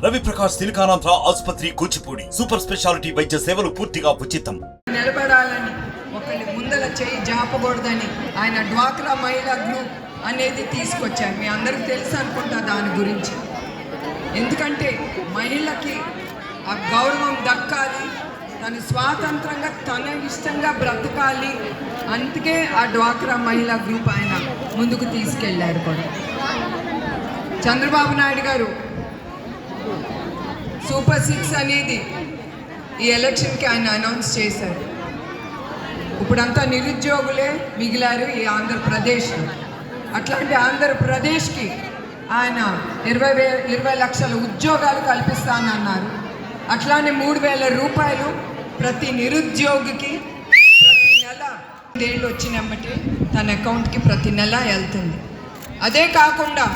రవి ప్రకాష్ సిలికానాంధ్ర ఆసుపత్రి Kuchipudi super speciality వైద్య సేవలు పూర్తిగా ఉచితం. నిలబడాలని ఒకరి ముందల చేయి జాపకూడదని ఆయన డ్వాక్రా మహిళా గ్రూప్ అనేది తీసుకొచ్చారు. మీ అందరికి తెలుసు అనుకుంటా దాని గురించి. ఎందుకంటే మహిళకి ఆ గౌరవం దక్కాలి, తను స్వాతంత్రంగా తన ఇష్టంగా బ్రతకాలి. అందుకే ఆ డ్వాక్రా మహిళా గ్రూప్ ఆయన ముందుకు తీసుకెళ్లారు కూడా. చంద్రబాబు నాయుడు గారు సూపర్ 6 అనేది ఈ ఎలక్షన్కి ఆయన అనౌన్స్ చేశారు. ఇప్పుడంతా నిరుద్యోగులే మిగిలారు ఈ ఆంధ్రప్రదేశ్లో. అట్లాంటి ఆంధ్రప్రదేశ్కి ఆయన 20 లక్షల ఉద్యోగాలు కల్పిస్తానన్నారు. అట్లానే 3,000 రూపాయలు ప్రతి నిరుద్యోగికి ప్రతి నెల 5 ఏళ్ళు వచ్చినమ్మటే తన అకౌంట్కి ప్రతి నెల వెళ్తుంది. అదే కాకుండా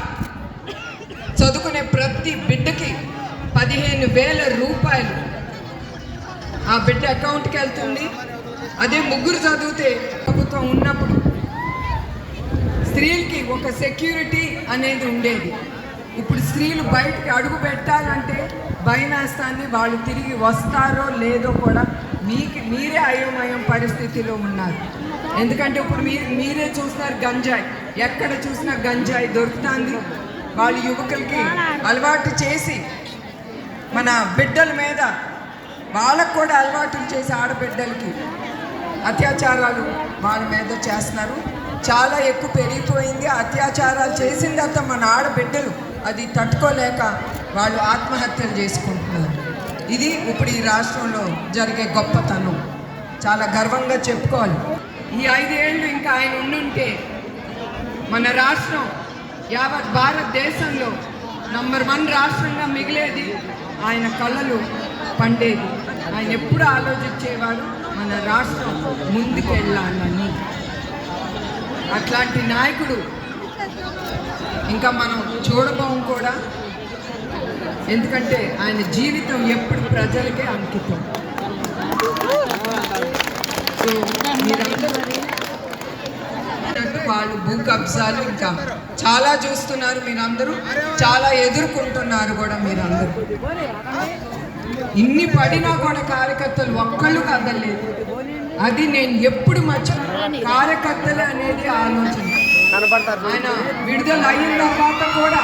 చదువుకునే ప్రతి బిడ్డకి 15,000 రూపాయలు ఆ బిడ్డ అకౌంట్కి వెళ్తుంది. అదే ముగ్గురు చదివితే ప్రభుత్వం ఉన్నప్పుడు స్త్రీలకి ఒక సెక్యూరిటీ అనేది ఉండేది. ఇప్పుడు స్త్రీలు బయటకు అడుగు పెట్టాలంటే భయనేస్తాన్ని, వాళ్ళు తిరిగి వస్తారో లేదో కూడా మీరే అయోమయం పరిస్థితిలో ఉన్నారు. ఎందుకంటే ఇప్పుడు మీరే చూస్తున్నారు, గంజాయి ఎక్కడ చూసినా గంజాయి దొరుకుతుంది. వాళ్ళు యువకులకి అలవాటు చేసి మన బిడ్డల మీద వాళ్ళకు కూడా అలవాటులు చేసి ఆడబిడ్డలకి అత్యాచారాలు వాళ్ళ మీద చేస్తున్నారు. చాలా ఎక్కువ పెరిగిపోయింది. అత్యాచారాలు చేసిన తర్వాత మన ఆడబిడ్డలు అది తట్టుకోలేక వాళ్ళు ఆత్మహత్యలు చేసుకుంటున్నారు. ఇది ఇప్పుడు ఈ రాష్ట్రంలో జరిగే గొప్పతనం, చాలా గర్వంగా చెప్పుకోవాలి. ఈ 5 ఏళ్ళు ఇంకా ఆయన ఉండుంటే మన రాష్ట్రం యావత్ భారతదేశంలో నంబర్ 1 రాష్ట్రంగా మిగిలేది. ఆయన కళలు పండేది. ఆయన ఎప్పుడు ఆలోచించేవాడు మన రాష్ట్రం ముందుకెళ్ళాలని. అట్లాంటి నాయకుడు ఇంకా మనం చూడబోం కూడా. ఎందుకంటే ఆయన జీవితం ఎప్పుడు ప్రజలకే అంకితం. సో మీరందరూ వాళ్ళు భూ కబ్జాలు ఇంకా చాలా చూస్తున్నారు. మీరందరూ చాలా ఎదుర్కొంటున్నారు కూడా. మీరందరూ ఇన్ని పడినా కూడా కార్యకర్తలు ఒక్కళ్ళు కదలేదు. అది నేను ఎప్పుడు మర్చిపోయాను. కార్యకర్తలే అనేది ఆలోచన. ఆయన విడుదల అయిన తర్వాత కూడా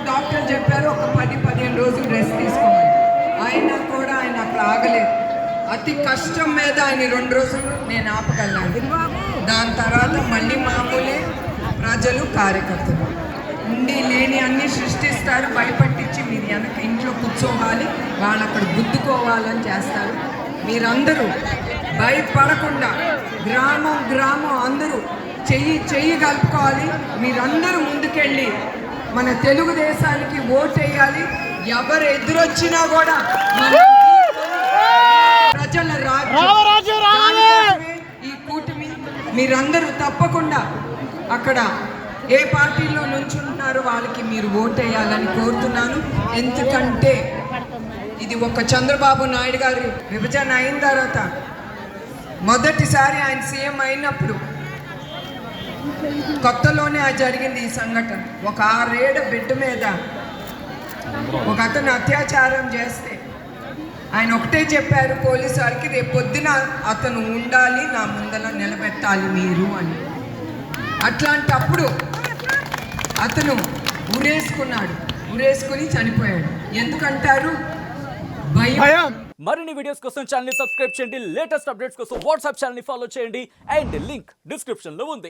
డాక్టర్ చెప్పారు ఒక 10-15 రోజులు రెస్ట్ తీసుకోమని. అయినా కూడా ఆయన అక్కడ ఆగలేదు. అతి కష్టం మీద ఆయన 2 రోజులు నేను ఆపగలను. దాని తర్వాత మళ్ళీ మామూలే ప్రజలు కార్యకర్తలు ఉండి లేని అన్నీ సృష్టిస్తారు. భయపట్టించి మీరు వెనక ఇంట్లో కూర్చోవాలి, వాళ్ళు అక్కడ గుద్దుకోవాలని చేస్తారు. మీరందరూ భయపడకుండా గ్రామం అందరూ చెయ్యి కలుపుకోవాలి. మీరందరూ ముందుకెళ్ళి మన తెలుగుదేశానికి ఓటేయాలి. ఎవరు ఎదురొచ్చినా కూడా ప్రజల రాజ్యం ఈ కూటమి. మీరందరూ తప్పకుండా అక్కడ ఏ పార్టీలో నుంచుంటున్నారో వాళ్ళకి మీరు ఓటేయాలని కోరుతున్నాను. ఎందుకంటే ఇది ఒక చంద్రబాబు నాయుడు గారు విభజన అయిన తర్వాత మొదటిసారి ఆయన సీఎం అయినప్పుడు కొత్తలోనే జరిగింది ఈ సంఘటన. ఒక 6 ఏళ్ల బిడ్డ మీద ఒక అతను అత్యాచారం చేస్తే ఆయన ఒకటే చెప్పారు పోలీసు వారికి, రేపు పొద్దున అతను ఉండాలి, నా ముందర నిలబెట్టాలి మీరు అని. అట్లాంటప్పుడు అతను ఉరేసుకుని చనిపోయాడు. ఎందుకంటారు? భయం. మరిన్ని వీడియోస్ కోసం ఛానల్ ని సబ్స్క్రైబ్ చేయండి. లేటెస్ట్ అప్డేట్స్ కోసం వాట్సాప్ ఛానల్ ని ఫాలో చేయండి. అండ్ లింక్ డిస్క్రిప్షన్ లో ఉంది.